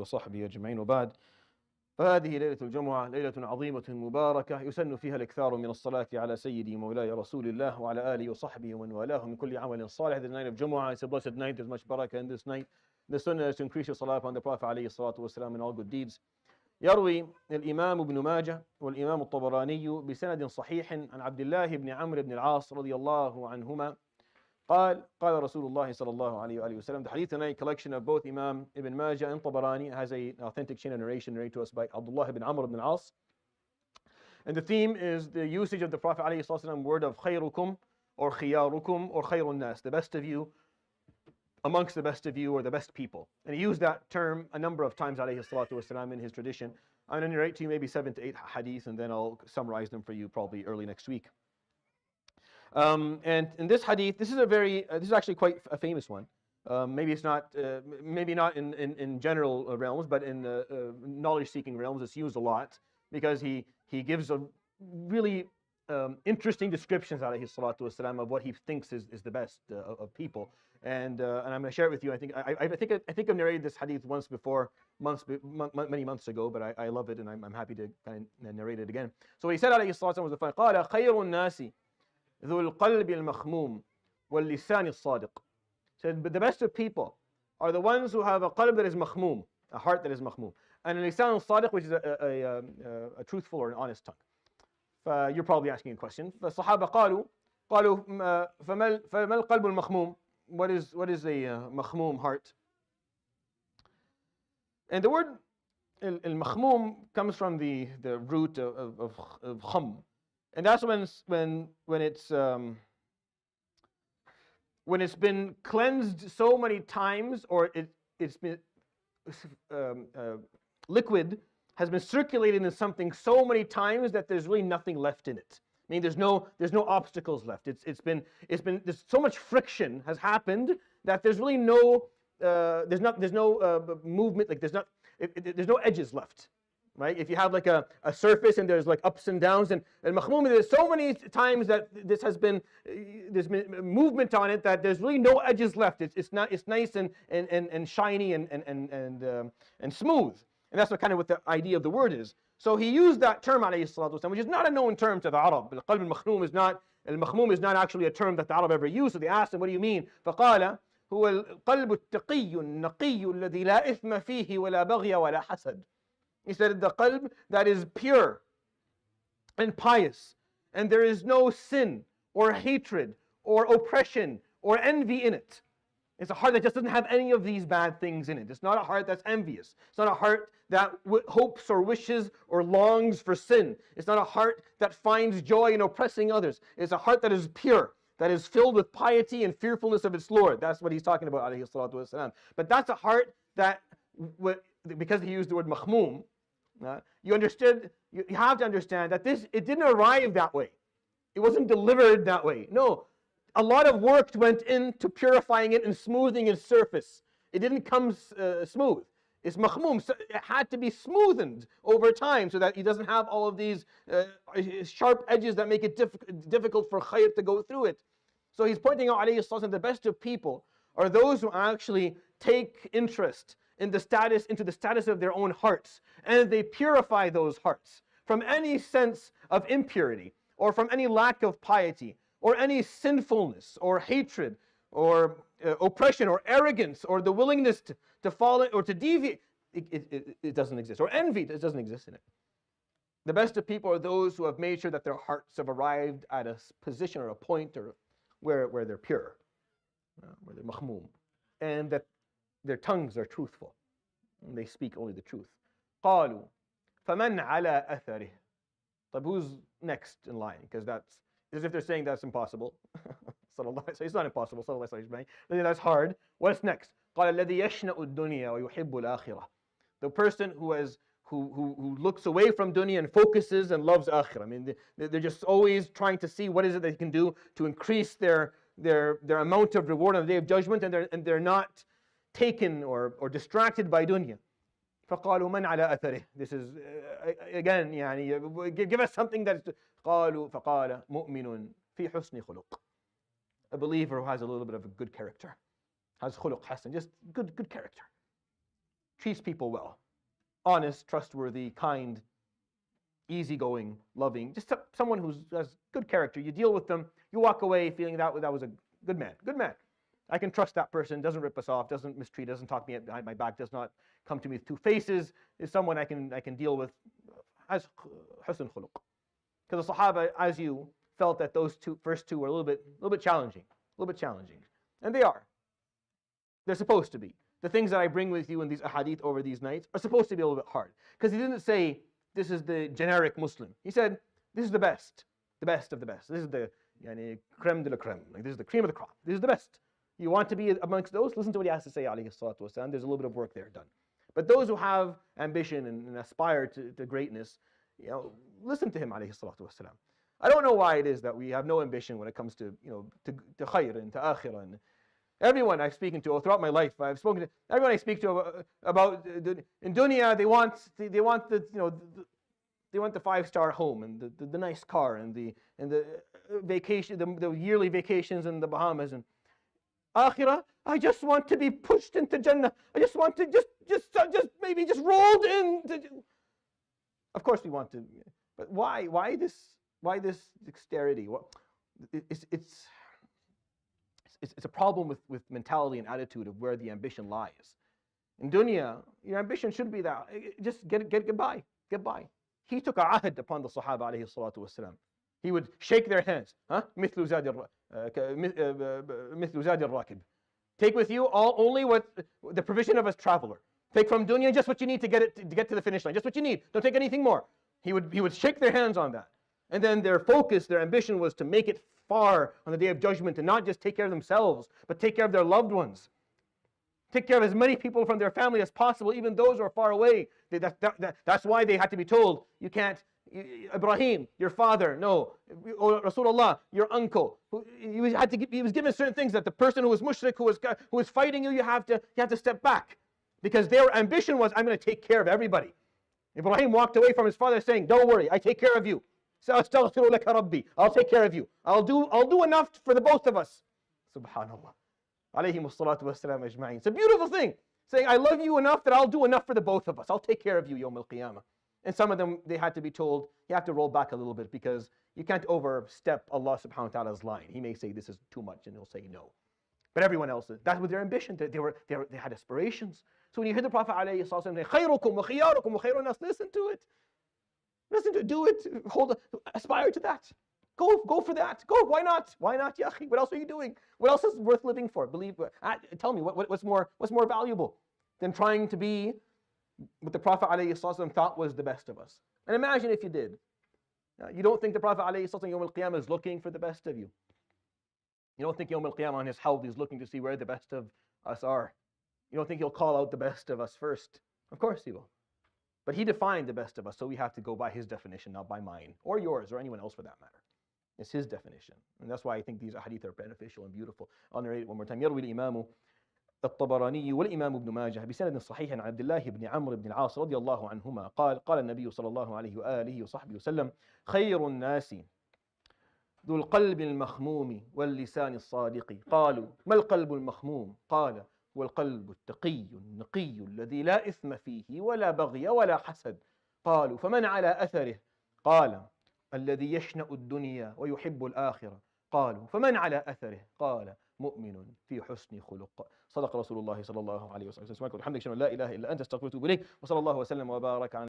وصحبه أجمعين وبعد. فهذه ليلة الجمعة، ليلة عظيمة مباركة يسن فيها الإكثار من الصلاة على سيدي مولاي رسول الله وعلى آله وصحبه ومن والاه من كل عمل صالح. The night of Jumu'ah is a blessed night. There's much barakah in this night. The sunnah is to increase your salah upon the Prophet عليه الصلاة والسلام in all good deeds. يروي الإمام ابن ماجه والإمام الطبراني بسند صحيح عن عبد الله بن عمرو بن العاص رضي الله عنهما قال رسول الله صلى الله عليه وآله وسلم. The hadith tonight, collection of both Imam Ibn Majah and Tabarani, has an authentic chain of narration narrated to us by Abdullah ibn Amr ibn al-As. And the theme is the usage of the Prophet عليه الصلاة والسلام word of خيركم or خياركم or خير الناس, the best of you, amongst the best of you, or the best people. And he used that term a number of times عليه الصلاة والسلام in his tradition. I'm going to narrate to you maybe 7 to 8 hadith and then I'll summarize them for you probably early next week. And in this hadith, this is actually quite a famous one. Maybe it's not, maybe not in general realms, but in knowledge-seeking realms, it's used a lot because he gives a really interesting descriptions alayhi salatu wasalam of what he thinks is the best of people. And I'm going to share it with you. I think I've narrated this hadith once before, many months ago, but I love it and I'm happy to kind of narrate it again. So what he said alayhi salatu wasalam was the following: قال خير الناس ذو القلب المخموم واللسان الصادق. Said, but the best of people are the ones who have a qalb that is makhmoom, a heart that is makhmoom, and a lisan al-sadiq, which is a truthful or an honest tongue. You're probably asking a question. فالصحابة قالوا فما القلب المخموم? What is a makhmoom heart? And the word al-makhmoom comes from the root of kham. And that's when it's been cleansed so many times, or it's been liquid has been circulated in something so many times that there's really nothing left in it. I mean, there's no obstacles left. It's been there's so much friction has happened that there's really no there's no movement, like there's no edges left. Right? If you have like a surface and there's like ups and downs, and makhmoom, there's so many times that there's been movement on it that there's really no edges left. It's nice and shiny and smooth. And that's what the idea of the word is. So he used that term alayhi salatu wasalam, which is not a known term to the Arab. Al-qalb al-makhnoom is not actually a term that the Arab ever used. So they asked him, what do you mean? فقال هو القلب التقي النقي الذي لا إثم فيه ولا بغي ولا حسد. He said the qalb that is pure and pious, and there is no sin or hatred or oppression or envy in it. It's a heart that just doesn't have any of these bad things in it. It's not a heart that's envious. It's not a heart that hopes or wishes or longs for sin. It's not a heart that finds joy in oppressing others. It's a heart that is pure, that is filled with piety and fearfulness of its Lord. That's what he's talking about, alayhi salatu wasalam. But that's a heart that, because he used the word makhmoom, you have to understand that it didn't arrive that way. It wasn't delivered that way. No, a lot of work went into purifying it and smoothing its surface. It didn't come smooth. It's makhmoom. So it had to be smoothened over time so that it doesn't have all of these sharp edges that make it difficult for khayr to go through it. So he's pointing out, alayhi sallam, the best of people are those who actually take interest into the status of their own hearts, and they purify those hearts from any sense of impurity, or from any lack of piety, or any sinfulness, or hatred, or oppression, or arrogance, or the willingness to fall or to deviate. It doesn't exist. Or envy, it doesn't exist in it. The best of people are those who have made sure that their hearts have arrived at a position or a point or where they're pure, where they're makhmoom, and that their tongues are truthful, and they speak only the truth. قالوا فمن على أثره. But who's next in line? Because that's as if they're saying that's impossible. It's not impossible. That's hard. What's next? قال الذي يشنأ الدنيا ويحب الآخرة. The person who looks away from dunya and focuses and loves akhirah. I mean, they're just always trying to see what is it they can do to increase their amount of reward on the day of judgment, and they're not taken or distracted by dunya. فقالوا من على أثره. This is again, give us something that's قالوا فقال مؤمن في حسن خلق. A believer who has a little bit of a good character, has خلق حسن, just good character. treats people well. Honest, trustworthy, kind, easygoing, loving, just someone who has good character. You deal with them, you walk away feeling that was a good man. Good man. I can trust that person, doesn't rip us off, doesn't mistreat, doesn't talk me behind my back, does not come to me with two faces, is someone I can deal with as husn khuluq. Because the Sahaba, as you, felt that those first two were a little bit challenging. And they are. They're supposed to be. The things that I bring with you in these ahadith over these nights are supposed to be a little bit hard. Because he didn't say, this is the generic Muslim. He said, this is the best of the best. This is the creme de la creme. Like, this is the cream of the crop. This is the best. You want to be amongst those? Listen to what he has to say, alayhi salatu wasalam. There's a little bit of work there done. But those who have ambition and aspire to greatness, listen to him, alayhi salatu wasalam. I don't know why it is that we have no ambition when it comes to khair and to akhirah. And everyone I've spoken to throughout my life, I've spoken to everyone I speak to about in dunya, they want the 5-star home and the nice car and the vacation, the yearly vacations in the Bahamas. And akhirah, I just want to be pushed into Jannah. I just want to just maybe just rolled in. Of course we want to, but why this dexterity? It's a problem with mentality and attitude of where the ambition lies. In dunya, your ambition should be that just get by. He took a ahd upon the Sahaba alayhi salatu wasalam. He would shake their hands. مثل زاد الراكب. Take with you only what the provision of a traveler. Take from dunya just what you need to get to the finish line. Just what you need. Don't take anything more. He would shake their hands on that. And then their focus, their ambition was to make it far on the day of judgment and not just take care of themselves, but take care of their loved ones. Take care of as many people from their family as possible, even those who are far away. That's why they had to be told, you can't, Ibrahim, your father, no, Rasulullah, your uncle. He was given certain things that the person who was mushrik, who was fighting you, you have to step back. Because their ambition was, I'm going to take care of everybody. Ibrahim walked away from his father saying, don't worry, I take care of you. I'll take care of you. I'll do enough for the both of us. Subhanallah. Alayhi salatu wassalam ajma'in. It's a beautiful thing. Saying, I love you enough that I'll do enough for the both of us. I'll take care of you, Yawm al-Qiyamah. And some of them, they had to be told, you have to roll back a little bit because you can't overstep Allah subhanahu wa ta'ala's line. He may say this is too much and he'll say no. But everyone else, that was their ambition. They had aspirations. So when you hear the Prophet alayhi salatu say, khayrukum wa khiyarukum wa khayrun nas, listen to it. Listen to it, do it, aspire to that. Go for that. Go, why not? Why not, ya akhi? What else are you doing? What else is worth living for? Tell me, what's more valuable than trying to be what the Prophet ﷺ thought was the best of us? And imagine if you did. You don't think the Prophet ﷺ Yawm al-Qiyamah is looking for the best of you. You don't think Yawm al-Qiyamah on his hawd is looking to see where the best of us are. You don't think he'll call out the best of us first. Of course he will. But he defined the best of us, so we have to go by his definition, not by mine, or yours, or anyone else for that matter. It's his definition. And that's why I think these ahadith are beneficial and beautiful. I'll narrate it one more time. يروي الإمام الطبراني والإمام ابن ماجه بسند صحيح عن عبد الله بن عمرو بن العاص رضي الله عنهما قال النبي صلى الله عليه وآله وصحبه وسلم خير الناس ذو القلب المخموم واللسان الصادق. قالوا ما القلب المخموم؟ قال هو القلب التقي النقي الذي لا إثم فيه ولا بغي ولا حسد. قالوا فمن على أثره؟ قال الذي يشنأ الدنيا ويحب الآخرة. قالوا فمن على أثره؟ قال مؤمن في حسن خلق. صدق رسول الله صلى الله عليه وسلم. سبحانك وبحمدك أشهد أن لا إله إلا أنت أستغفرك وأتوب إليك وصلى الله وسلم وبارك على